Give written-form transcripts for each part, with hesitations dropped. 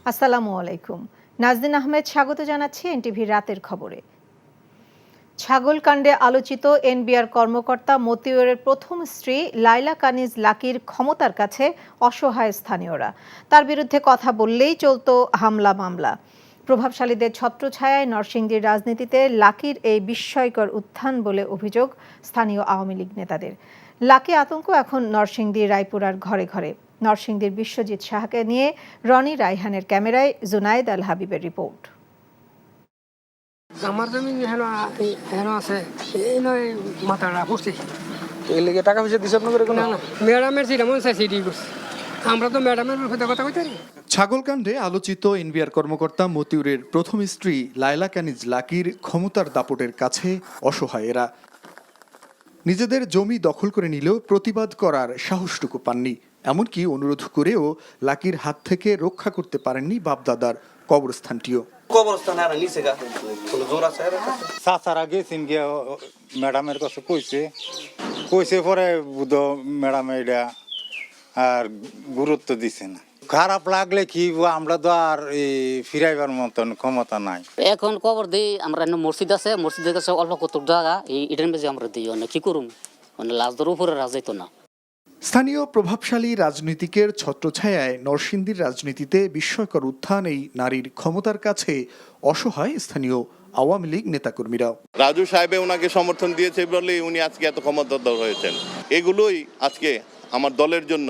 আসসালামু আলাইকুম। নাজদিন আহমেদ স্বাগত জানাচ্ছি এনটিভি রাতের খবরে। ছাগলকাণ্ডে আলোচিত এনবিআর কর্মকর্তা মতিউরের প্রথম স্ত্রী লাইলা কানিজ লাকির ক্ষমতার কাছে অসহায় স্থানীয়রা। তার বিরুদ্ধে কথা বললেই চলত হামলা মামলা। প্রভাবশালীদের ছত্রছায়ায় নরসিংদীর রাজনীতিতে লাকির এই বিস্ময়কর উত্থান বলে অভিযোগ স্থানীয় আওয়ামী লীগ নেতাদের। লাকি আতঙ্ক এখন নরসিংদীর রায়পুরার ঘরে ঘরে। নরসিংদীর বিশ্বজিৎ সাহাকে নিয়ে রনি রায়হানের ক্যামেরায় জুনায়েদ আল হাবিবের রিপোর্ট। আমার জমি হেন আছে এই নয় মাথাটা পড়ছে এই লেগে টাকা পয়সা দিছে আপনাদের কোনো? না ম্যাডামের যেটা মন চাইছে এটাই করছে। আমরা তো ম্যাডামের কথা কইতে পারি। ছাগলকাণ্ডে আলোচিত এনবিআর কর্মকর্তা মতিউরের প্রথম স্ত্রী লাইলা কানিজ লাকির ক্ষমতার দাপটের কাছে অসহায় এরা। নিজেদের জমি দখল করে নিলেও প্রতিবাদ করার সাহসটুকু পাননি। এমনকি অনুরোধ করেও লাকির হাত থেকে রক্ষা করতে পারেননি বাপদাদার কবরস্থানটিও। চাচারা গেছেন গিয়ে ম্যাডামের কাছে কইছে পরে বুধ ম্যাডাম এটা আর গুরুত্ব দিছে না। খারাপ লাগলে কি আমরা তো আর ফিরাইবার মতন ক্ষমতা নাই। এখন কবর দিই আমরা মসজিদ আছে, মসজিদের কাছে অল্প কত জায়গা এটার মেঝে আমরা দিই না কি করুম, মানে লাশদের উপরে রাজাইতো না। স্থানীয় প্রভাবশালী রাজনীতিকের ছত্রছায়ায় নরসিংদীর রাজনীতিতে বিস্ময়কর উত্থান এই নারীর ক্ষমতার কাছে অসহায় স্থানীয় আওয়ামী লীগ নেতাকর্মীরাও। রাজু সাহেবে ওনাকে সমর্থন দিয়েছে বলে উনি আজকে এত ক্ষমতাধর হয়েছেন। এগুলোই আজকে আমার দলের জন্য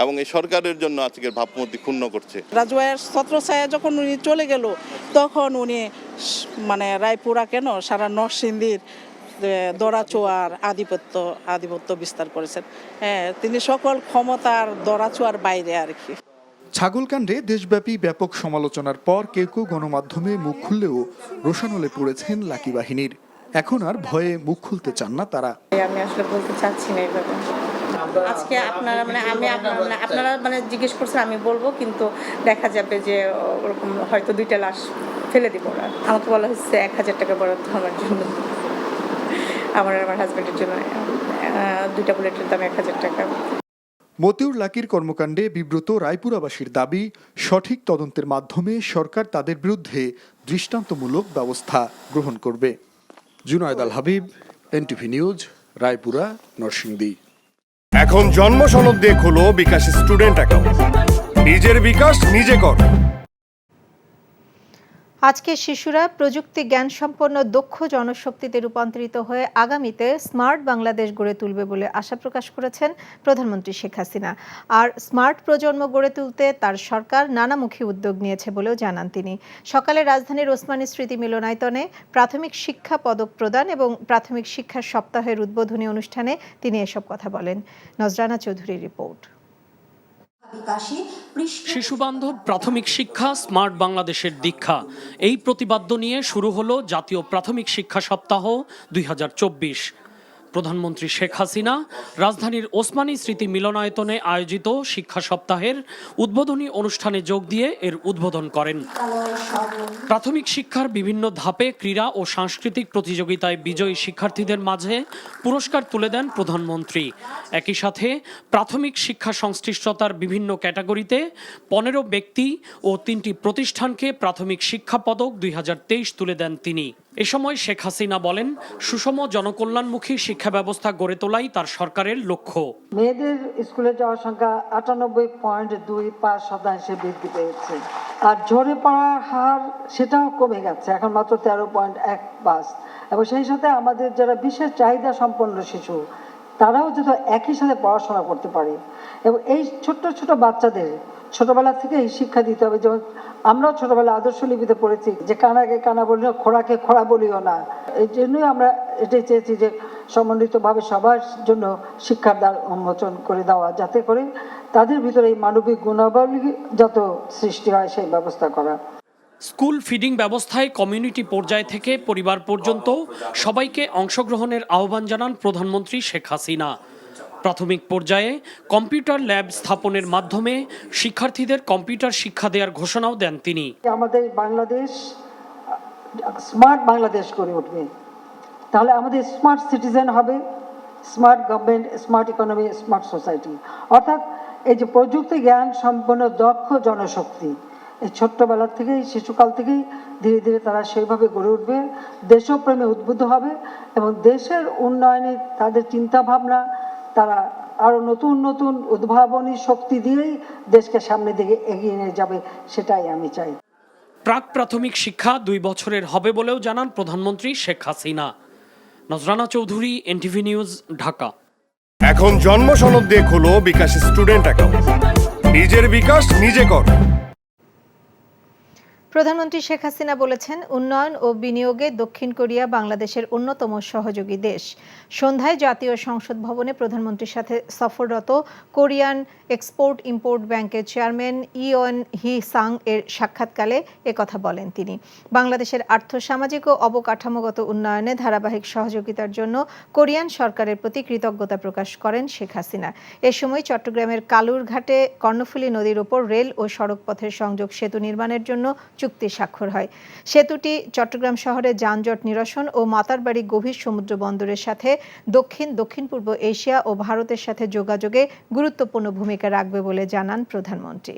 এবং এই সরকারের জন্য আজকের ভাবমূর্তি ক্ষুণ্ণ করছে। রাজুয়ের ছত্রছায়া যখন উনি চলে গেল তখন উনি রায়পুরা কেন সারা নরসিংদীর দরাচোয়ার আধিপত্য বিস্তার করেছেন। হ্যাঁ, তিনি সকল ক্ষমতার দরাচোয়ার বাইরে আর কি। ছাগলকাণ্ডে দেশব্যাপী ব্যাপক সমালোচনার পর কেউ কেউ গণমাধ্যমে মুখ খুললেও রোষানলে পড়েছেন লাকি বাহিনীর। এখন আর ভয়ে মুখ খুলতে চান না তারা। আমি আসলে বলতে চাচ্ছি না এইভাবে। আজকে আপনারা জিজ্ঞেস করছেন, আমি বলবো, কিন্তু দেখা যাবে যে ওরকম হয়তো 2টা লাশ ফেলে দিব না। আমাকে বলা হচ্ছে 1000 টাকা বরাদ্দ আমার জন্য, আমার হাজবেন্ডের জন্য 2টা বুলেটের দাম 1000 টাকা। মতিউর লাকির কর্মকাণ্ডে বিব্রত রায়পুরাবাসীর দাবি, সঠিক তদন্তের মাধ্যমে সরকার তাদের বিরুদ্ধে দৃষ্টান্তমূলক ব্যবস্থা গ্রহণ করবে। জুনায়েদ আল হাবিব, এনটিভি নিউজ, রায়পুরা, নরসিংদী। এখন জন্ম সনদ দিয়ে খোলো বিকাশ স্টুডেন্ট অ্যাকাউন্ট। নিজের বিকাশ নিজে কর। আজকে শিশুরা প্রযুক্তি জ্ঞান সম্পন্ন দক্ষ জনশক্তিতে রূপান্তরিত হয়ে আগামীতে স্মার্ট বাংলাদেশ গড়ে তুলবে বলে আশা প্রকাশ করেছেন প্রধানমন্ত্রী শেখ হাসিনা। আর স্মার্ট প্রজন্ম গড়ে তুলতে তার সরকার নানামুখী উদ্যোগ নিয়েছে বলেও জানান তিনি। সকালে রাজধানীর ওসমানী স্মৃতি মিলনায়তনে প্রাথমিক শিক্ষা পদক প্রদান এবং প্রাথমিক শিক্ষা সপ্তাহের উদ্বোধনী অনুষ্ঠানে তিনি এসব কথা বলেন। নজরানা চৌধুরীর রিপোর্ট। শিশুবান্ধব প্রাথমিক শিক্ষা, স্মার্ট বাংলাদেশের দীক্ষা, এই প্রতিপাদ্য নিয়ে শুরু হলো জাতীয় প্রাথমিক শিক্ষা সপ্তাহ 2024। প্রধানমন্ত্রী শেখ হাসিনা রাজধানীর ওসমানী স্মৃতি মিলনায়তনে আয়োজিত শিক্ষা সপ্তাহের উদ্বোধনী অনুষ্ঠানে যোগ দিয়ে এর উদ্বোধন করেন। প্রাথমিক শিক্ষার বিভিন্ন ধাপে ক্রীড়া ও সাংস্কৃতিক প্রতিযোগিতায় বিজয়ী শিক্ষার্থীদের মাঝে পুরস্কার তুলে দেন প্রধানমন্ত্রী। একই সাথে প্রাথমিক শিক্ষা সংশ্লিষ্টতার বিভিন্ন ক্যাটাগরিতে 15 ব্যক্তি ও 3টি প্রতিষ্ঠানকে প্রাথমিক শিক্ষা পদক 2023 তুলে দেন তিনি। এ সময় শেখ হাসিনা বলেন, সুষম জনকল্যাণমুখী শিক্ষা ব্যবস্থা গড়ে তোলাই তার সরকারের লক্ষ্য। মেয়েদের স্কুলে যাওয়ার সংখ্যা 98.25% বৃদ্ধি পেয়েছে, আর ঝরে পড়ার হার সেটাও কমে গেছে, এখন মাত্র 13.15। এবং সেই সাথে আমাদের যারা বিশেষ চাহিদা সম্পন্ন শিশু, তারাও যাতে একই সাথে পড়াশোনা করতে পারে। এবং এই ছোট্ট ছোট বাচ্চাদের ছোটবেলা থেকে এই শিক্ষা দিতে হবে। যেমন আমরাও ছোটবেলা আদর্শ লিপিতে পড়েছি যে কানাকে কানা বলিও, খোড়াকে খোড়া বলিও না। এই জন্যই আমরা এটাই চেয়েছি যে সমন্বিতভাবে সবার জন্য শিক্ষার দ্বার উন্মোচন করে দেওয়া, যাতে করে তাদের ভিতরে এই মানবিক গুণাবলী যত সৃষ্টি হয় সেই ব্যবস্থা করা। স্কুল ফিডিং ব্যবস্থায় কমিউনিটি পর্যায় থেকে পরিবার পর্যন্ত সবাইকে অংশগ্রহণের আহ্বান জানান প্রধানমন্ত্রী শেখ হাসিনা। প্রাথমিক পর্যায়ে কম্পিউটার ল্যাব স্থাপনের মাধ্যমে শিক্ষার্থীদের কম্পিউটার শিক্ষা দেওয়ার ঘোষণাও দেন তিনি। আমাদের বাংলাদেশ স্মার্ট বাংলাদেশ গড়ে উঠবে, তাহলে আমাদের স্মার্ট সিটিজেন হবে, smart government, smart economy, smart society. অর্থাৎ এই যে প্রযুক্তি জ্ঞান সম্পন্ন দক্ষ জনশক্তি, এই ছোট্টবেলা থেকেই, শিশুকাল থেকেই ধীরে ধীরে তারা সেইভাবে গড়ে উঠবে, দেশপ্রেমে উদ্বুদ্ধ হবে এবং দেশের উন্নয়নে তাদের চিন্তা ভাবনা, তারা আরো নতুন নতুন উদ্ভাবনী শক্তি দিয়েই দেশকে সামনের দিকে এগিয়ে নিয়ে যাবে, সেটাই আমি চাই। প্রাক প্রাথমিক শিক্ষা 2 বছরের হবে বলেও জানান প্রধানমন্ত্রী শেখ হাসিনা। Nazrana Chowdhury, NTV news, Dhaka. এখন জন্ম সনদ দিয়ে খোলো বিকাশ স্টুডেন্ট অ্যাকাউন্ট। নিজের বিকাশ নিজে কর। প্রধানমন্ত্রী শেখ হাসিনা বলেছেন, উন্নয়ন ও বিনিয়োগে দক্ষিণ কোরিয়া বাংলাদেশের অন্যতম সহযোগী দেশ। সন্ধ্যায় জাতীয় সংসদ ভবনে প্রধানমন্ত্রীর সাথে সফররত কোরিয়ান এক্সপোর্ট ইম্পোর্ট ব্যাংকের চেয়ারম্যান ইয়ন হি সাং এর সাক্ষাৎকালে একথা বলেন তিনি। বাংলাদেশের আর্থসামাজিক ও অবকাঠামোগত উন্নয়নে ধারাবাহিক সহযোগিতার জন্য কোরিয়ান সরকারের প্রতি কৃতজ্ঞতা প্রকাশ করেন শেখ হাসিনা। এ সময় চট্টগ্রামের কালুরঘাটে কর্ণফুলী নদীর ওপর রেল ও সড়ক পথের সংযোগ সেতু নির্মাণের জন্য চুক্তি স্বাক্ষর হয়। সেতুটি চট্টগ্রাম শহরে যানজট নিরসন ও মাতারবাড়ি গভীর সমুদ্র বন্দরের সাথে দক্ষিণ পূর্ব এশিয়া ও ভারতের সাথে যোগাযোগে গুরুত্বপূর্ণ ভূমিকা রাখবে বলে জানান প্রধানমন্ত্রী।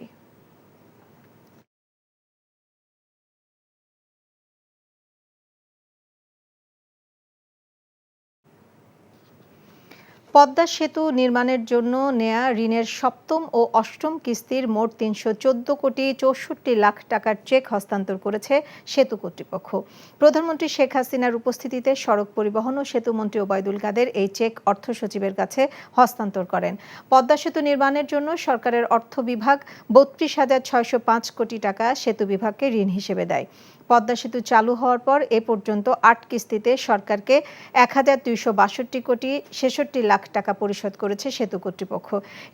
পদ্মা সেতু নির্মাণের জন্য নেয়া ঋণের সপ্তম ও অষ্টম কিস্তির মোট 314 কোটি 64 লাখ টাকার চেক হস্তান্তর করেছে সেতু কর্তৃপক্ষ। প্রধানমন্ত্রী শেখ হাসিনার উপস্থিতিতে সড়ক পরিবহন ও সেতুমন্ত্রী ওবায়দুল কাদের এই চেক অর্থ সচিবের কাছে হস্তান্তর করেন। পদ্মা সেতু নির্মাণের জন্য সরকারের অর্থ বিভাগ 32,605 কোটি টাকা সেতু বিভাগকে ঋণ হিসেবে দেয়। পদ্মা সেতু চালু হওয়ার পর এ পর্যন্ত 8 কিস্তিতে সরকারকে 1,262 কোটি 66 লাখ টাকা পরিশোধ করেছে সেতু কর্তৃপক্ষ।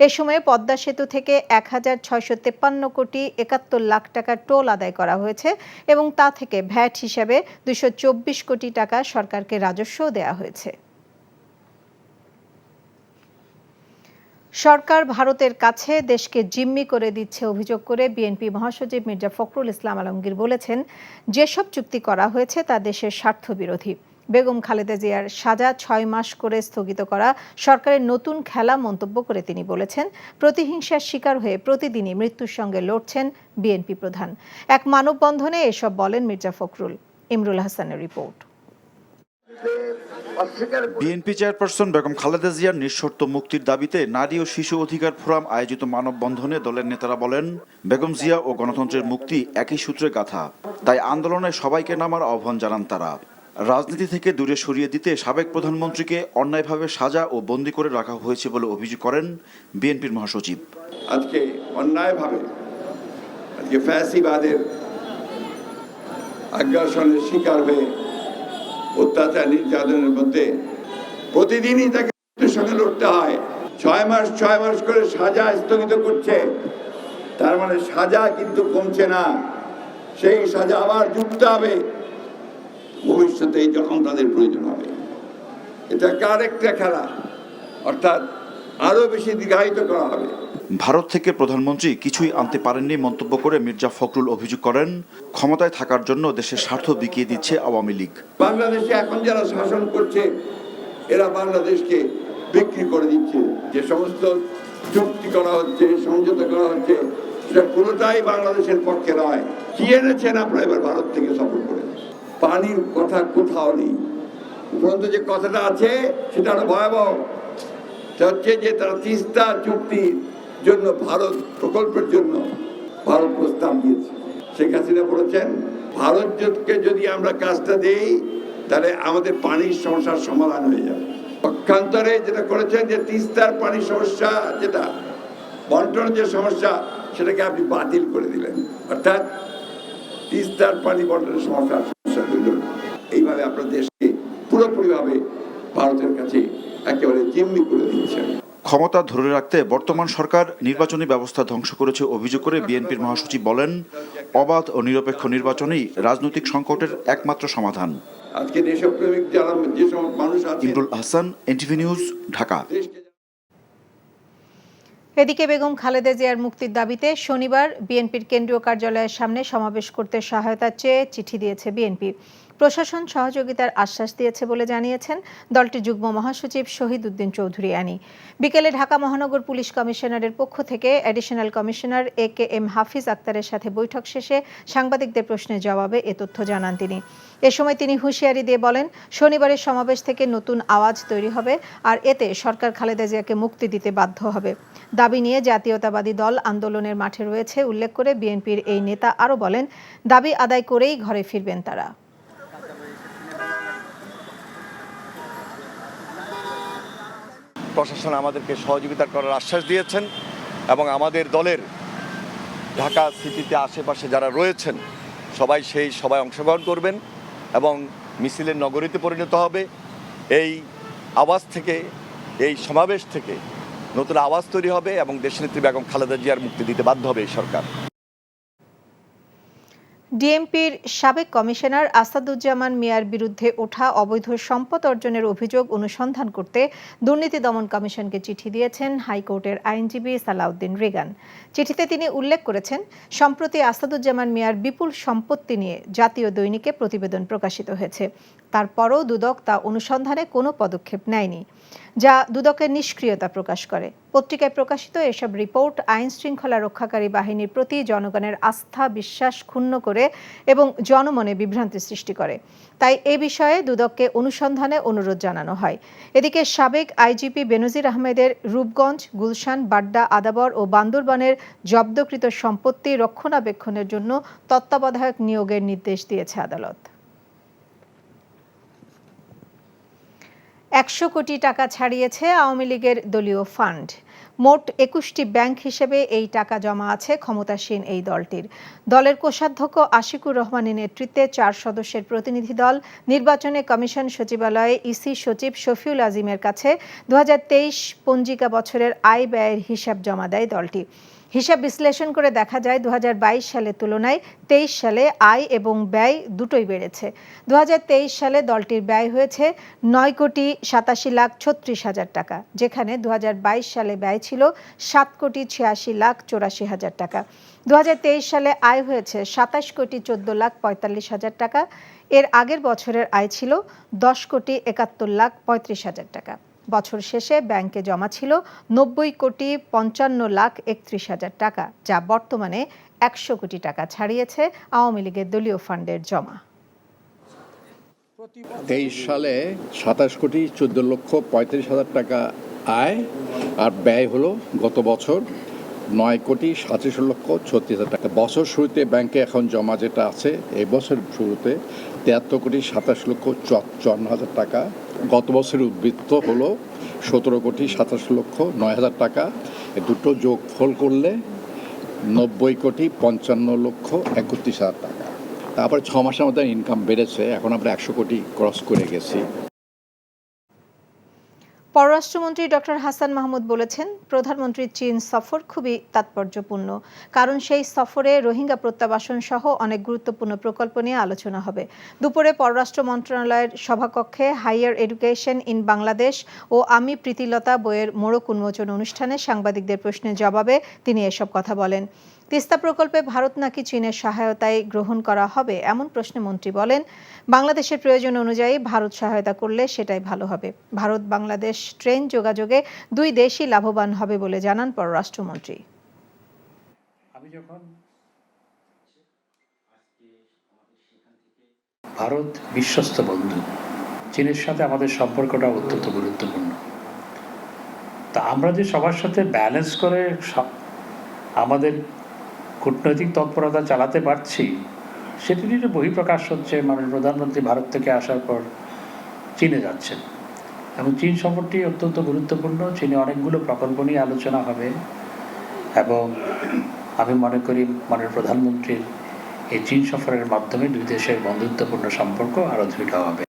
এ সময়ে পদ্মা সেতু থেকে 1,653 কোটি 71 লাখ টাকা টোল আদায় করা হয়েছে এবং তা থেকে ভ্যাট হিসেবে 224 কোটি টাকা সরকারকে রাজস্ব দেওয়া হয়েছে। সরকার ভারতের কাছে দেশকে জিম্মি করে দিচ্ছে অভিযোগ করে বিএনপি মহাসচিব মির্জা ফখরুল ইসলাম আলমগীর বলেছেন, যেসব চুক্তি করা হয়েছে তা দেশের স্বার্থ বিরোধী। বেগম খালেদা জিয়ার সাজা 6 মাস করে স্থগিত করা সরকারের নতুন খেলা মন্তব্য করে তিনি বলেছেন, প্রতিহিংসার শিকার হয়ে প্রতিদিনই মৃত্যুর সঙ্গে লড়ছেন বিএনপি প্রধান। এক মানববন্ধনে এসব বলেন মির্জা ফখরুল। ইমরুল হাসানের report. BNP chairperson Begum Khaleda জিয়ার নিঃশর্ত মুক্তির দাবিতে নারী ও শিশু অধিকার ফোরাম আয়োজিত মানববন্ধনে দলের নেতারা বলেন, বেগম জিয়া ও গণতন্ত্রের মুক্তি একই সূত্রে গাঁথা, তাই আন্দোলনে সবাইকে নামার আহ্বান জানান তারা। রাজনীতি থেকে দূরে সরিয়ে দিতে সাবেক প্রধানমন্ত্রীকে অন্যায়ভাবে সাজা ও বন্দী করে রাখা হয়েছে বলে অভিযোগ করেন বিএনপির মহাসচিব। আজকে অন্যায়ভাবে আজকে ফ্যাসিবাদের আগ্রাসনের শিকার হয়ে অত্যাচার নির্যাতনের মধ্যে প্রতিদিনই তাকে মৃত্যুর সঙ্গে লড়তে হয়। 6 মাস করে সাজা স্থগিত করছে, তার মানে সাজা কিন্তু কমছে না, সেই সাজা আবার যুক্ত হবে ভবিষ্যতে যখন তাদের প্রয়োজন হবে। এটা কার একটা খেলা, অর্থাৎ আরো বেশি দীর্ঘায়িত করা হবে। ভারত থেকে প্রধানমন্ত্রী কিছুই আনতে পারেননি মন্তব্য করে মির্জা ফখরুল অভিযোগ করেন, ক্ষমতায় থাকার জন্য দেশের স্বার্থ বিকিয়ে দিচ্ছে আওয়ামী লীগ। বাংলাদেশে এখন যারা শাসন করছে এরা বাংলাদেশকে বিক্রি করে দিচ্ছে। যে সমস্ত চুক্তি করা হচ্ছে, সমঝোতা করা হচ্ছে, সেটা পুরোটাই বাংলাদেশের পক্ষে নয়। কি এনেছেন আপনারা এবার ভারত থেকে সফর করে? পানির কথা কোথাও নেই। উপরন্তু যে কথাটা আছে সেটা আরো ভয়াবহ। হচ্ছে যে তারা তিস্তা চুক্তির জন্য ভারত প্রকল্পের জন্য ভারত প্রস্তাব দিয়েছে। শেখ হাসিনা বলেছেন, ভারতকে যদি আমরা কাজটা দেই তাহলে আমাদের পানির সমস্যার সমাধান হয়ে যাবে। পক্ষান্তরে যেটা করেছেন যে তিস্তার পানির সমস্যা, যেটা বন্টনের যে সমস্যা, সেটাকে আপনি বাতিল করে দিলেন। অর্থাৎ তিস্তার পানি বন্টনের সমস্যা হইল। এইভাবে আপনার দেশকে পুরোপুরিভাবে ভারতের কাছে একেবারে জিম্মি করে দিচ্ছেন। ক্ষমতা ধরে রাখতে বর্তমান সরকার নির্বাচনী ব্যবস্থা ধ্বংস করেছে অভিযোগ করে বিএনপির মহাসচিব বলেন, অবাধ ও নিরপেক্ষ নির্বাচনই রাজনৈতিক সংকটের একমাত্র সমাধান। আজকে দেশপ্রেমিক যারা যে সব মানুষ আছে। Imrul Hasan, NTV news, Dhaka. এদিকে বেগম খালেদা জিয়ার মুক্তির দাবিতে শনিবার বিএনপির কেন্দ্রীয় কার্যালয়ের সামনে সমাবেশ করতে সহায়তা চেয়ে চিঠি দিয়েছে বিএনপি। প্রশাসন সহযোগিতার আশ্বাস দিয়েছে বলে জানিয়েছেন দলটির যুগ্ম মহাসচিব শহীদ উদ্দিন চৌধুরী আনি। বিকেলে ঢাকা মহানগর পুলিশ কমিশনারের পক্ষ থেকে অ্যাডিশনাল কমিশনার AKM হাফিজ আক্তারের সাথে বৈঠক শেষে সাংবাদিকদের প্রশ্নের জবাবে এ তথ্য জানান তিনি। এ সময় তিনি হুঁশিয়ারি দিয়ে বলেন, শনিবারের সমাবেশ থেকে নতুন আওয়াজ তৈরি হবে, আর এতে সরকার খালেদা জিয়াকে মুক্তি দিতে বাধ্য হবে। দাবি নিয়ে জাতীয়তাবাদী দল আন্দোলনের মাঠে রয়েছে উল্লেখ করে বিএনপির এই নেতা আরও বলেন, দাবি আদায় করেই ঘরে ফিরবেন তারা। প্রশাসন আমাদেরকে সহযোগিতা করার আশ্বাস দিয়েছেন এবং আমাদের দলের ঢাকা সিটিতে আশেপাশে যারা রয়েছেন সবাই সেই সবাই অংশগ্রহণ করবেন এবং মিছিলের নগরীতে পরিণত হবে। এই আওয়াজ থেকে, এই সমাবেশ থেকে নতুন আওয়াজ তৈরি হবে এবং দেশনেত্রী বেগম খালেদা জিয়ার মুক্তি দিতে বাধ্য হবে এই সরকার। ডিএমপির সাবেক কমিশনার আসাদুজ্জামান মিয়ার বিরুদ্ধে ওঠা অবৈধ সম্পদ অর্জনের অভিযোগ অনুসন্ধান করতে দুর্নীতি দমন কমিশনকে চিঠি দিয়েছেন হাইকোর্টের আইনজীবী সালাউদ্দিন রেগান। চিঠিতে তিনি উল্লেখ করেছেন, সম্প্রতি আসাদুজ্জামান মিয়ার বিপুল সম্পত্তি নিয়ে জাতীয় দৈনিকে প্রতিবেদন প্রকাশিত হয়েছে। তারপরও দুদক তা অনুসন্ধানে কোনো পদক্ষেপ নেয়নি, যা দুদকের নিষ্ক্রিয়তা প্রকাশ করে। পত্রিকায় প্রকাশিত এসব রিপোর্ট আইন শৃঙ্খলা রক্ষাকারী বাহিনীর প্রতি জনগণের আস্থা বিশ্বাস ক্ষুণ্ণ করে এবং জনমনে বিভ্রান্তি সৃষ্টি করে। তাই এ বিষয়ে দুদককে অনুসন্ধানে অনুরোধ জানানো হয়। এদিকে সাবেক আইজিপি বেনজির আহমেদের রূপগঞ্জ, গুলশান, বাড্ডা, আদাবর ও বান্দরবানের জব্দকৃত সম্পত্তি রক্ষণাবেক্ষণের জন্য তত্ত্বাবধায়ক নিয়োগের নির্দেশ দিয়েছে আদালত। 100 কোটি টাকা ছাড়িয়েছে আওয়ামী লীগের দলীয় ফান্ড। মোট 21টি ব্যাংক হিসেবে এই টাকা জমা আছে ক্ষমতাসীন এই দলটির। দলের কোষাধ্যক্ষ আশিকুর রহমানের নেতৃত্বে 4 সদস্যের প্রতিনিধি দল নির্বাচনে কমিশন সচিবালয়ে ইসি সচিব শফিউল আজিমের কাছে 2023 পঞ্জিকা বছরের আয় ব্যয়ের হিসাব জমা দেয় দলটি। হিসাব বিশ্লেষণ করে দেখা যায় 2022 সালের তুলনায় 23 সালে আয় এবং ব্যয় দুটোই বেড়েছে। 2023 সালে দলটির ব্যয় হয়েছে 9,87,36,000 টাকা, যেখানে 2022 সালে ব্যয় ছিল 7,86,84,000 টাকা। 2023 সালে আয় হয়েছে 27,14,45,000 টাকা। এর আগের বছরের আয় ছিল 10,71,35,000 টাকা। বছর শেষে ব্যাংকে জমা ছিল 90,55,31,000 টাকা, যা বর্তমানে 100 কোটি টাকা ছাড়িয়েছে আওয়ামী লীগের দলীয় ফান্ডের জমা। 23 সালে 27,14,35,000 টাকা আয় আর ব্যয় হলো গত বছর 9,37,36,000 টাকা। বছর শুরুতে ব্যাংকে এখন জমা যেটা আছে এই বছর শুরুতে 73,27,54,000 টাকা। গত বছরের উদ্বৃত্ত হলো 17,27,09,000 টাকা। এ দুটো যোগফল করলে 90,55,31,000 টাকা। তারপরে 6 মাসের মধ্যে ইনকাম বেড়েছে, এখন আমরা 100 কোটি ক্রস করে গেছি। পররাষ্ট্রমন্ত্রী ডক্টর হাসান মাহমুদ বলেছেন, প্রধানমন্ত্রীর চীন সফর খুবই তাৎপর্যপূর্ণ, কারণ সেই সফরে রোহিঙ্গা প্রত্যাবাসন সহ অনেক গুরুত্বপূর্ণ প্রকল্প নিয়ে আলোচনা হবে। দুপুরে পররাষ্ট্র মন্ত্রণালয়ের সভাকক্ষে হাইয়ার এডুকেশন ইন বাংলাদেশ ও আমি প্রীতিলতা বইয়ের মোড়ক উন্মোচন অনুষ্ঠানে সাংবাদিকদের প্রশ্নের জবাবে তিনি এসব কথা বলেন। তিস্তা প্রকল্পে ভারত নাকি চীনের সহায়তায় গ্রহণ করা হবে এমন প্রশ্নে মন্ত্রী বলেন, বাংলাদেশের প্রয়োজন অনুযায়ী ভারত সহায়তা করলে সেটাই ভালো হবে। ভারত বাংলাদেশ ট্রেন যোগাযোগে দুই দেশই লাভবান হবে বলে জানান পররাষ্ট্রমন্ত্রী। ভারত বিশ্বস্ত বন্ধু, চীনের সাথে আমাদের সম্পর্কটা অত্যন্ত গুরুত্বপূর্ণ। তা আমরা যে সবার সাথে ব্যালেন্স করে আমাদের কূটনৈতিক তৎপরতা চালাতে পারছি, সেটির একটা বহিঃপ্রকাশ হচ্ছে মাননীয় প্রধানমন্ত্রী ভারত থেকে আসার পর চীনে যাচ্ছেন এবং চীন সফরটি অত্যন্ত গুরুত্বপূর্ণ। চীনে অনেকগুলো প্রকল্প নিয়ে আলোচনা হবে এবং আমি মনে করি মাননীয় প্রধানমন্ত্রীর এই চীন সফরের মাধ্যমে দুই দেশের বন্ধুত্বপূর্ণ সম্পর্ক আরও দৃঢ় হবে।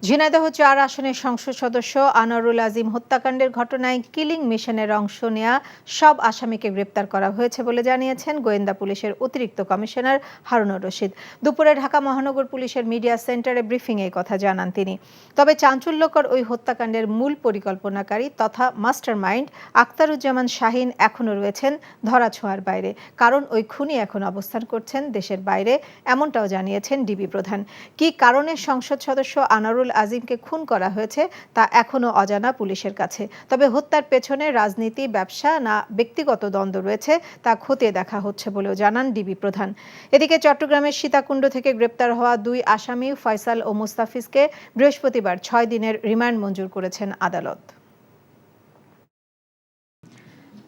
ঝিনাইদহ ৪ আসনের সংসদ সদস্য আনোয়ারুল আজিম হত্যাকাণ্ডের ঘটনায় কিলিং মিশনের অংশ নেয়া সব আসামিকে গ্রেপ্তার করা হয়েছে বলে জানিয়েছেন গোয়েন্দা পুলিশের অতিরিক্ত কমিশনার হারুনুর রশিদ। দুপুরে ঢাকা মহানগর পুলিশের মিডিয়া সেন্টারে ব্রিফিংয়ে এই কথা জানান তিনি। তবে চাঞ্চল্যকর ওই হত্যাকাণ্ডের মূল পরিকল্পনাকারী তথা মাস্টারমাইন্ড আখতারুজ্জামান শাহীন এখনও রয়েছেন ধরাছোঁয়ার বাইরে, কারণ ওই খুনি এখন অবস্থান করছেন দেশের বাইরে, এমনটাও জানিয়েছেন ডিবি প্রধান। কী কারণে সংসদ সদস্য আনোয়ারুল আজিমকে খুন করা হয়েছে তা এখনো অজানা পুলিশের কাছে। তবে হত্যার পেছনে রাজনীতি, ব্যবসা না ব্যক্তিগত দ্বন্দ্ব রয়েছে তা খতিয়ে দেখা হচ্ছে বলেও জানান ডিবি প্রধান। এদিকে চট্টগ্রামের সীতাকুণ্ড থেকে গ্রেপ্তার হওয়া 2 আসামি ফয়সাল ও মুস্তাফিজকে বৃহস্পতিবার 6 দিনের রিমান্ড মঞ্জুর করেছেন আদালত।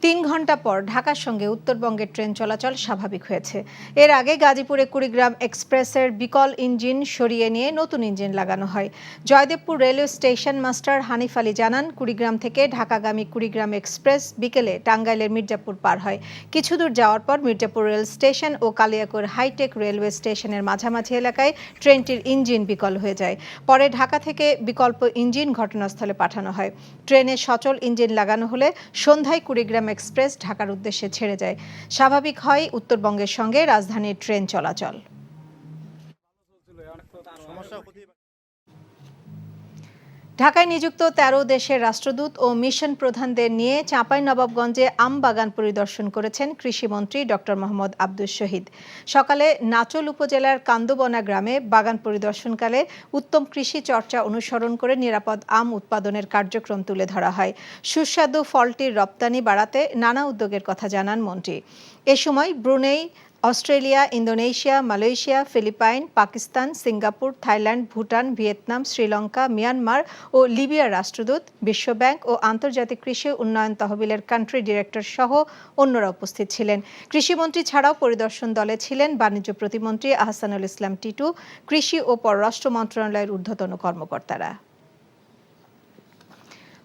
3 ঘন্টা পর ঢাকার সঙ্গে উত্তরবঙ্গের ট্রেন চলাচল স্বাভাবিক হয়েছে। এর আগে গাজীপুরে কুড়িগ্রাম এক্সপ্রেসের বিকল ইঞ্জিন সরিয়ে নিয়ে নতুন ইঞ্জিন লাগানো হয়। Joydebpur railway station master Hanif Ali জানান, কুড়িগ্রাম থেকে ঢাকাগামী কুড়িগ্রাম এক্সপ্রেস বিকেলে টাঙ্গাইলের মির্জাপুর পার হয়। কিছু দূর যাওয়ার পর মির্জাপুর রেল স্টেশন ও কালিয়াকৈর হাইটেক রেলওয়ে স্টেশনের মাঝামাঝি এলাকায় ট্রেনটির ইঞ্জিন বিকল হয়ে যায়। পরে ঢাকা থেকে বিকল্প ইঞ্জিন ঘটনাস্থলে পাঠানো হয়। ট্রেনে সচল ইঞ্জিন লাগানো হলে সন্ধ্যায় কুড়িগ্রাম এক্সপ্রেস ঢাকার উদ্দেশ্যে ছেড়ে যায়। স্বাভাবিক হয় উত্তরবঙ্গের সঙ্গে রাজধানীর ট্রেন চলাচল। ঢাকায় নিযুক্ত 13 দেশের রাষ্ট্রদূত ও মিশন প্রধানদের নিয়ে চাঁপাইনবাবগঞ্জে আম বাগান পরিদর্শন করেছেন কৃষিমন্ত্রী ডক্টর মোহাম্মদ আব্দুস শহীদ। সকালে নাচল উপজেলার কান্দবনা গ্রামে বাগান পরিদর্শনকালে উত্তম কৃষি চর্চা অনুসরণ করে নিরাপদ আম উৎপাদনের কার্যক্রম তুলে ধরা হয়। সুস্বাদু ফলটির রপ্তানি বাড়াতে নানা উদ্যোগের কথা জানান মন্ত্রী। এ সময় Brunei, Australia, Indonesia, Malaysia, Philippines, Pakistan, Singapore, Thailand, Bhutan, Vietnam, Sri Lanka, Myanmar ও লিবিয়ার রাষ্ট্রদূত, বিশ্বব্যাংক ও আন্তর্জাতিক কৃষি উন্নয়ন তহবিলের কান্ট্রি ডিরেক্টর সহ অন্যরা উপস্থিত ছিলেন। কৃষিমন্ত্রী ছাড়াও পরিদর্শন দলে ছিলেন বাণিজ্য প্রতিমন্ত্রী আহসানুল ইসলাম টিটু, কৃষি ও পররাষ্ট্র মন্ত্রণালয়ের ঊর্ধ্বতন কর্মকর্তারা।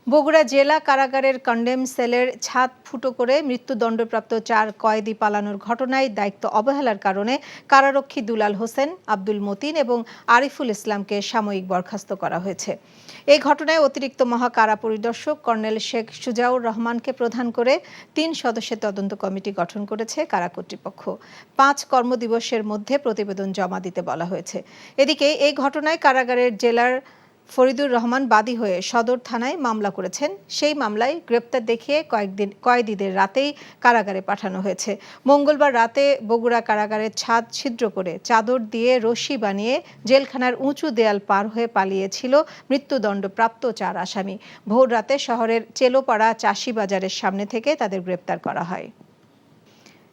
বগুড়া জেলা কারাগারের কন্ডেম সেলের ছাদ ফুটো করে মৃত্যুদণ্ডপ্রাপ্ত 4 কয়েদি পালানোর ঘটনায় দায়িত্ব অবহেলার কারণে কারারক্ষী দুলাল হোসেন, আব্দুল মতিন এবং আরিফুল ইসলামকে সাময়িক বরখাস্ত করা হয়েছে। এই ঘটনায় অতিরিক্ত মহাকারা পরিদর্শক কর্নেল শেখ সুজাউর রহমানকে প্রধান করে 3 সদস্যের তদন্ত কমিটি গঠন করেছে কারা কর্তৃপক্ষ। 5 কর্মদিবসের মধ্যে প্রতিবেদন জমা দিতে বলা হয়েছে। এদিকে এই ঘটনায় কারাগারের জেলার ফরিদুর রহমান বাদী হয়ে সদর থানায় মামলা করেছেন। সেই মামলায় গ্রেপ্তার দেখিয়ে কয়েদিদের রাতেই কারাগারে পাঠানো হয়েছে। মঙ্গলবার রাতে বগুড়া কারাগারের ছাদ ছিদ্র করে চাদর দিয়ে রশি বানিয়ে জেলখানার উঁচু দেয়াল পার হয়ে পালিয়েছিল মৃত্যুদণ্ডপ্রাপ্ত 4 আসামি। ভোর রাতে শহরের চেলোপাড়া চাষি বাজারের সামনে থেকে তাদের গ্রেপ্তার করা হয়।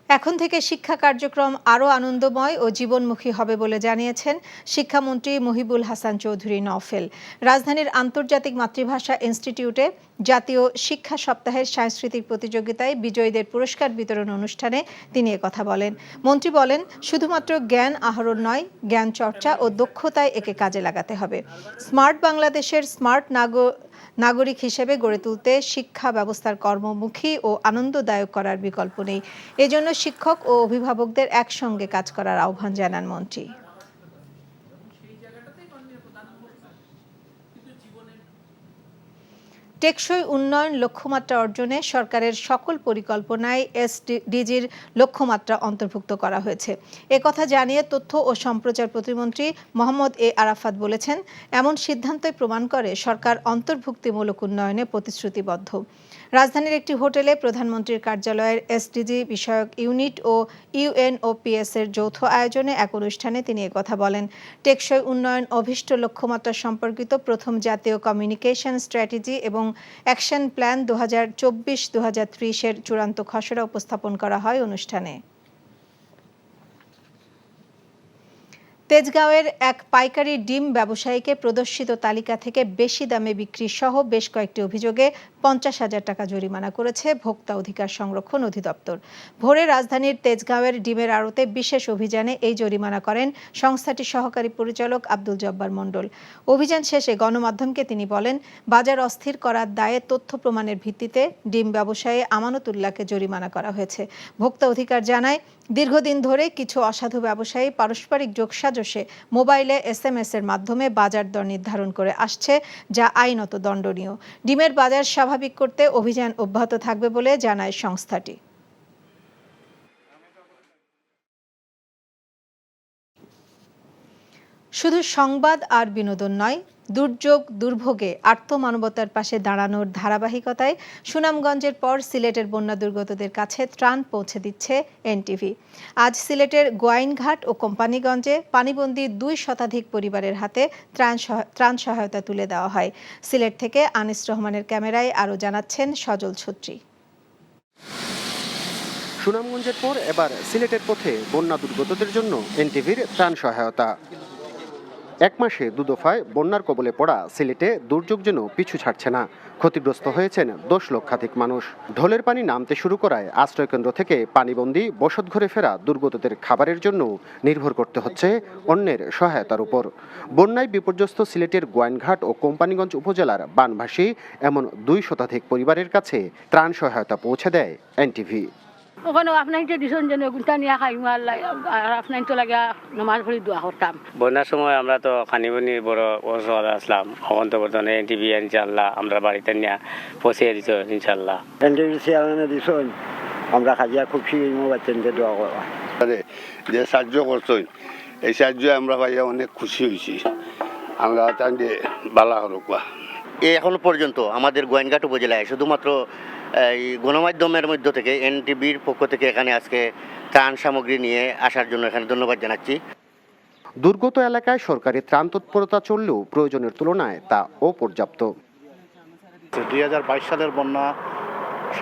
এখন থেকে শিক্ষা কার্যক্রম আরও আনন্দময় ও জীবনমুখী হবে বলে জানিয়েছেন শিক্ষামন্ত্রী মহিবুল হাসান চৌধুরী নওফেল। রাজধানীর আন্তর্জাতিক মাতৃভাষা ইনস্টিটিউটে জাতীয় শিক্ষা সপ্তাহের সাংস্কৃতিক প্রতিযোগিতায় বিজয়ীদের পুরস্কার বিতরণ অনুষ্ঠানে তিনি একথা বলেন। মন্ত্রী বলেন, শুধুমাত্র জ্ঞান আহরণ নয়, জ্ঞান চর্চা ও দক্ষতায় একে কাজে লাগাতে হবে। স্মার্ট বাংলাদেশের স্মার্ট নাগরিক হিসেবে গড়ে তুলতে শিক্ষা ব্যবস্থার কর্মমুখী ও আনন্দদায়ক করার বিকল্প নেই। এজন্য শিক্ষক ও অভিভাবকদের একসঙ্গে কাজ করার আহ্বান জানান মন্ত্রী। টেকসই উন্নয়ন লক্ষ্যমাত্রা অর্জনে সরকারের সকল পরিকল্পনায় এসডিজির লক্ষ্যমাত্রা অন্তর্ভুক্ত করা হয়েছে। একথা জানিয়ে তথ্য ও সম্প্রচার প্রতিমন্ত্রী মোহাম্মদ এ আরাফাত বলেছেন, এমন সিদ্ধান্তই প্রমাণ করে সরকার অন্তর্ভুক্তিমূলক উন্নয়নে প্রতিশ্রুতিবদ্ধ। রাজধানীর একটি হোটেলে প্রধানমন্ত্রীর কার্যালয়ের এসডিজি বিষয়ক ইউনিট ও ইউএনওপিএস এর যৌথ আয়োজনে এক অনুষ্ঠানে তিনি একথা বলেন। টেকসই উন্নয়ন অভিষ্ট লক্ষ্যমাত্রা সম্পর্কিত প্রথম জাতীয় কমিউনিকেশন স্ট্র্যাটেজি এবং অ্যাকশন প্ল্যান 2024-2030 এর চূড়ান্ত খসড়া উপস্থাপন করা হয় অনুষ্ঠানে। তেজগাঁওয়ের এক পাইকারি ডিম ব্যবসায়ীকে প্রদর্শিত তালিকা থেকে বেশি দামে বিক্রি সহ বেশ কয়েকটি অভিযোগে 50,000 টাকা জরিমানা করেছে ভোক্তা অধিকার সংরক্ষণ অধিদপ্তর। ভোরে রাজধানীর তেজগাঁওয়ের ডিমের আড়তে বিশেষ অভিযানে এই জরিমানা করেন সংস্থাটির সহকারী পরিচালক আব্দুল জব্বার মণ্ডল। অভিযান শেষে গণমাধ্যমকে তিনি বলেন, বাজার অস্থির করার দায়ে তথ্য প্রমাণের ভিত্তিতে ডিম ব্যবসায়ী আমানতুল্লাহকে জরিমানা করা হয়েছে। ভোক্তা অধিকার জানায়, দীর্ঘদিন ধরে কিছু অসাধু ব্যবসায়ী পারস্পরিক যোগসাজশে মোবাইলে SMS এর মাধ্যমে বাজার দর নির্ধারণ করে আসছে, যা আইনত দণ্ডনীয়। ডিমের বাজার স্বাভাবিক করতে অভিযান অব্যাহত থাকবে বলে জানায় সংস্থাটি। শুধু সংবাদ আর বিনোদন নয়, দুর্যোগ দুর্ভোগে আর্তমানবতার পাশে দাঁড়ানোর ধারাবাহিকতায় সুনামগঞ্জের পর সিলেটের বন্যা দুর্গতদের কাছে ত্রাণ পৌঁছে দিচ্ছে এনটিভি। আজ সিলেটের গোয়াইনঘাট ও কোম্পানিগঞ্জে পানিবন্দী 2 শতাধিক পরিবারের হাতে ত্রাণ সহায়তা তুলে দেওয়া হয়। সিলেট থেকে আনিস রহমানের ক্যামেরায় আরও জানাচ্ছেন সজল ছত্রী। সুনামগঞ্জের পর এবার সিলেটের পথে বন্যা দুর্গতদের জন্য এনটিভির ত্রাণ সহায়তা। 1 মাসে 2 দফায় বন্যার কবলে পড়া সিলেটে দুর্যোগ যেন পিছু ছাড়ছে না। ক্ষতিগ্রস্ত হয়েছেন 10 লক্ষাধিক মানুষ। ঢলের পানি নামতে শুরু করায় আশ্রয়কেন্দ্র থেকে পানিবন্দী বসতঘরে ফেরা দুর্গতদের খাবারের জন্য নির্ভর করতে হচ্ছে অন্যের সহায়তার উপর। বন্যায় বিপর্যস্ত সিলেটের গোয়াইনঘাট ও কোম্পানিগঞ্জ উপজেলার বানভাসী এমন 2 শতাধিক পরিবারের কাছে ত্রাণ সহায়তা পৌঁছে দেয় এনটিভি। ওখানে আপনার দিশন যেন গুনটা নিয়ে খাইমু আল্লাহ আর আপনার তো লাগে নামাজ পড়ি দোয়া করতাম। বন্যার সময় আমরা তো খানিবনি বড় অসহায় আসলাম, এখন তো বর্তমানে এনটিভি ইনশাআল্লাহ আমরা বাড়িতে নিয়ে পৌঁছে দিছ ইনশাআল্লাহ। এনটিভি চেয়ারম্যানে দিছন আমরা খাজিয়া খুশি বাচ্চাকে দোয়া করা যে সাহায্য করছেন, এই সাহায্য আমরা পাইয়া অনেক খুশি হয়েছি। আমরা তাকে বালা হরকুয়া এখনো পর্যন্ত আমাদের গোয়াইনঘাট উপজেলায় শুধুমাত্র এই গণমাধ্যমের মধ্য থেকে এনটিভির পক্ষ থেকে এখানে আজকে ত্রাণ সামগ্রী নিয়ে আসার জন্য এখানে ধন্যবাদ জানাচ্ছি। দুর্গত এলাকায় সরকারি ত্রাণ তৎপরতা চললেও প্রয়োজনের তুলনায় তা অপর্যাপ্ত। 2022 সালের বন্যা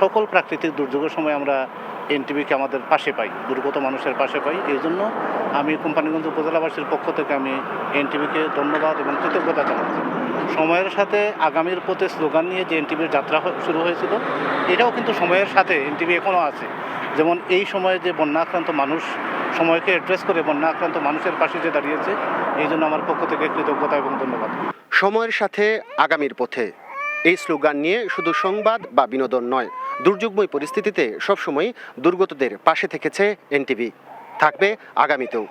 সকল প্রাকৃতিক দুর্যোগের সময় আমরা এনটিভিকে আমাদের পাশে পাই, দুর্গত মানুষের পাশে পাই। এই জন্য আমি কোম্পানিগঞ্জ উপজেলাবাসীর পক্ষ থেকে আমি এনটিভিকে ধন্যবাদ এবং কৃতজ্ঞতা জানাচ্ছি। সময়ের সাথে আগামীর পথে স্লোগান নিয়ে যে এনটিভির যাত্রা শুরু হয়েছিল, এটাও কিন্তু সময়ের সাথে এনটিভি এখনও আছে। যেমন এই সময়ে যে বন্যা আক্রান্ত মানুষ, সময়কে অ্যাড্রেস করে বন্যা আক্রান্ত মানুষের পাশে যে দাঁড়িয়েছে, এই জন্য আমার পক্ষ থেকে কৃতজ্ঞতা এবং ধন্যবাদ। সময়ের সাথে আগামীর পথে এই স্লোগান নিয়ে শুধু সংবাদ বা বিনোদন নয়, দুর্যোগময় পরিস্থিতিতে সবসময় দুর্গতদের পাশে থেকেছে এনটিভি, থাকবে আগামীতেও।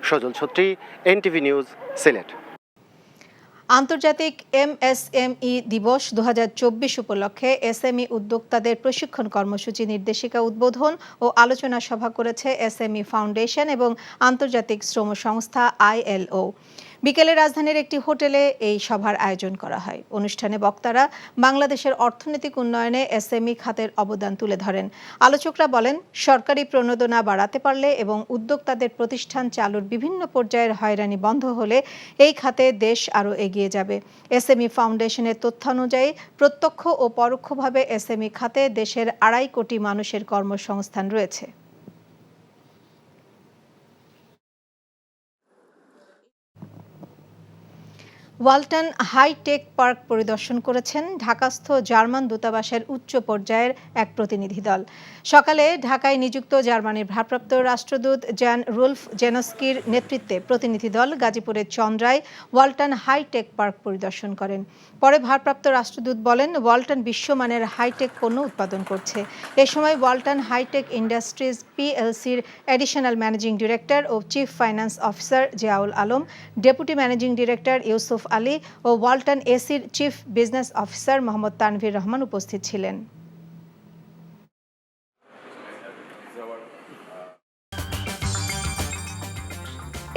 সজল ছত্রী, এনটিভি নিউজ, সিলেট। আন্তর্জাতিক MSME দিবস 2024 উপলক্ষে এসএমই উদ্যোক্তাদের প্রশিক্ষণ কর্মসূচি নির্দেশিকা উদ্বোধন ও আলোচনা সভা করেছে এসএমই ফাউন্ডেশন এবং আন্তর্জাতিক শ্রম সংস্থা ILO। বিকেলে রাজধানীর একটি হোটেলে এই সভার আয়োজন করা হয়। অনুষ্ঠানে বক্তারা বাংলাদেশের অর্থনৈতিক উন্নয়নে এসএমই খাতের অবদান তুলে ধরেন। আলোচকরা বলেন, সরকারি প্রণোদনা বাড়াতে পারলে এবং উদ্যোক্তাদের প্রতিষ্ঠান চালুর বিভিন্ন পর্যায়ের হয়রানি বন্ধ হলে এই খাতে দেশ আরও এগিয়ে যাবে। এসএমই ফাউন্ডেশনের তথ্যানুযায়ী প্রত্যক্ষ ও পরোক্ষভাবে এসএমই খাতে দেশের 2.5 কোটি মানুষের কর্মসংস্থান রয়েছে। ওয়ালটন হাইটেক পার্ক পরিদর্শন করেছেন ঢাকাস্থ জার্মান দূতাবাসের উচ্চ পর্যায়ের এক প্রতিনিধি দল। সকালে ঢাকায় নিযুক্ত জার্মানির ভারপ্রাপ্ত রাষ্ট্রদূত জ্যান রুলফ জেনস্কির নেতৃত্বে প্রতিনিধি দল গাজীপুরের চন্দ্রায় ওয়ালটন হাইটেক পার্ক পরিদর্শন করেন। পরে ভারপ্রাপ্ত রাষ্ট্রদূত বলেন, ওয়ালটন বিশ্বমানের হাইটেক পণ্য উৎপাদন করছে। এ সময় ওয়ালটন হাইটেক ইন্ডাস্ট্রিজ PLCর অ্যাডিশনাল ম্যানেজিং ডিরেক্টর ও chief finance officer Ziaul Alam, deputy managing director Yusuf Ali ও ওয়ালটন এসির chief business officer Mohammad Tanvir Rahman উপস্থিত ছিলেন।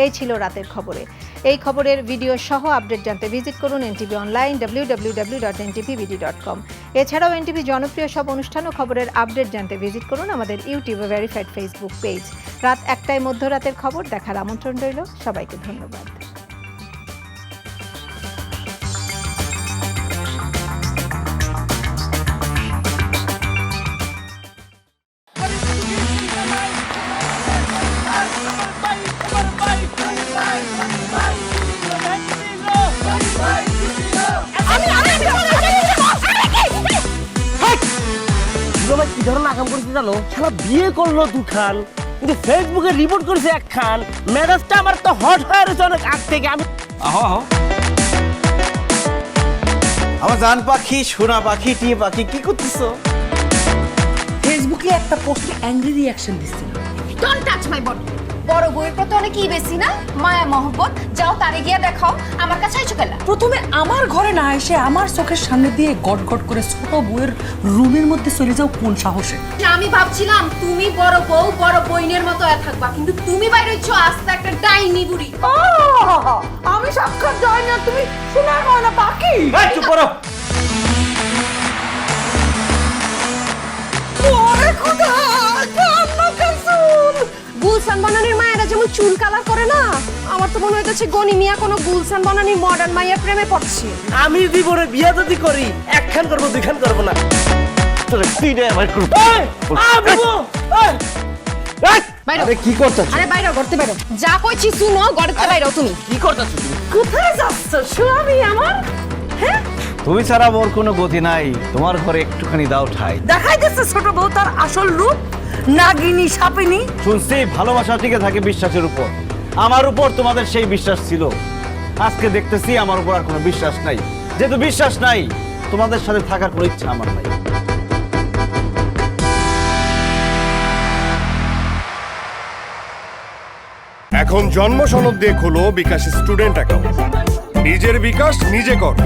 এই ছিল রাতের খবরে। এই খবরের ভিডিও সহ আপডেট জানতে ভিজিট করুন NTV অনলাইন www.ntvbd.com। এছাড়াও NTV জনপ্রিয় সব অনুষ্ঠান ও খবরের আপডেট জানতে ভিজিট করুন আমাদের ইউটিউব ও ভেরিফাইড ফেসবুক পেজ। রাত 1টায় মধ্যরাতের খবর দেখার আমন্ত্রণ রইল। সবাইকে ধন্যবাদ। কি ধরনের আকাম করেছে জানো? সারা বিয়ে করলো 2 খান, কিন্তু ফেসবুকে রিপোর্ট করেছে 1 খান। মেজাজটা আমার তো হট হয়ে রয়েছে অনেক আগ থেকে। আমি আমার জান পাখি, সোনা পাখি, টিয়ে পাখি, কি করতেছো? ফেসবুকে একটা পোস্টে অ্যাংরি রিঅ্যাকশন দিচ্ছিল, তো ডোন্ট টাচ মাই বডি। বড় বউয়ের প্রতি অনেকই বেশি না মায়া মহব্বত, যাও তারে গিয়া দেখাও, আমার কাছে আইছো কেলা? প্রথমে আমার ঘরে না এসে আমার চোখের সামনে দিয়ে গট গট করে ছোট বউয়ের রুমের মধ্যে চলে যাও কোন সাহসে? আমি ভাবছিলাম তুমি বড় বউ বড় বইনের মতো থাকবা, কিন্তু তুমি বাইরে হচ্ছ আস্তে একটা ডাইনি বুড়ি। আমি সাক্ষাৎ যাই না, তুমি শোনার ময়না পাখি। চুপ করো। ওরে খোদা, কান্না কাসুল। গুলশান বনানীর মায়েরা যেমন চুল কালার করে না, আমার তো মনে হইতেছে গনি মিয়া কোনো গুলশান বনানীর মডার্ন মাইয়া প্রেমে পড়ছে। আমি জীবনে বিয়া যদি করি একখান করবো দুইখান করবো না। তোর পিঠে আমার করবো। আরে কি করতেছ? আরে বাইরে করতে বাইরে, যা কইছি শুনো, গড়তে বাইরেও তুমি কি করতেছ তুমি? কোথায় যাচ্ছ স্বামী আমার? হ্যাঁ, তুমি ছাড়া মোর কোনো গতি নাই, তোমার ঘরে একটুখানি দাও ঠাই। দেখাই দিচ্ছে ছোট বউ তার আসল রূপ, নাগিনী সাপিনী। শুনছি ভালোবাসা টিকে থাকে বিশ্বাসের উপর, আমার উপর তোমাদের সেই বিশ্বাস ছিল, আজকে দেখতেছি আমার উপর আর কোনো বিশ্বাস নাই। যেহেতু বিশ্বাস নাই, তোমাদের সাথে থাকার কোনো ইচ্ছা আমার নাই। এখন জন্ম সনদ দিয়ে খোলো বিকাশ স্টুডেন্ট অ্যাকাউন্ট। নিজের বিকাশ নিজে কর।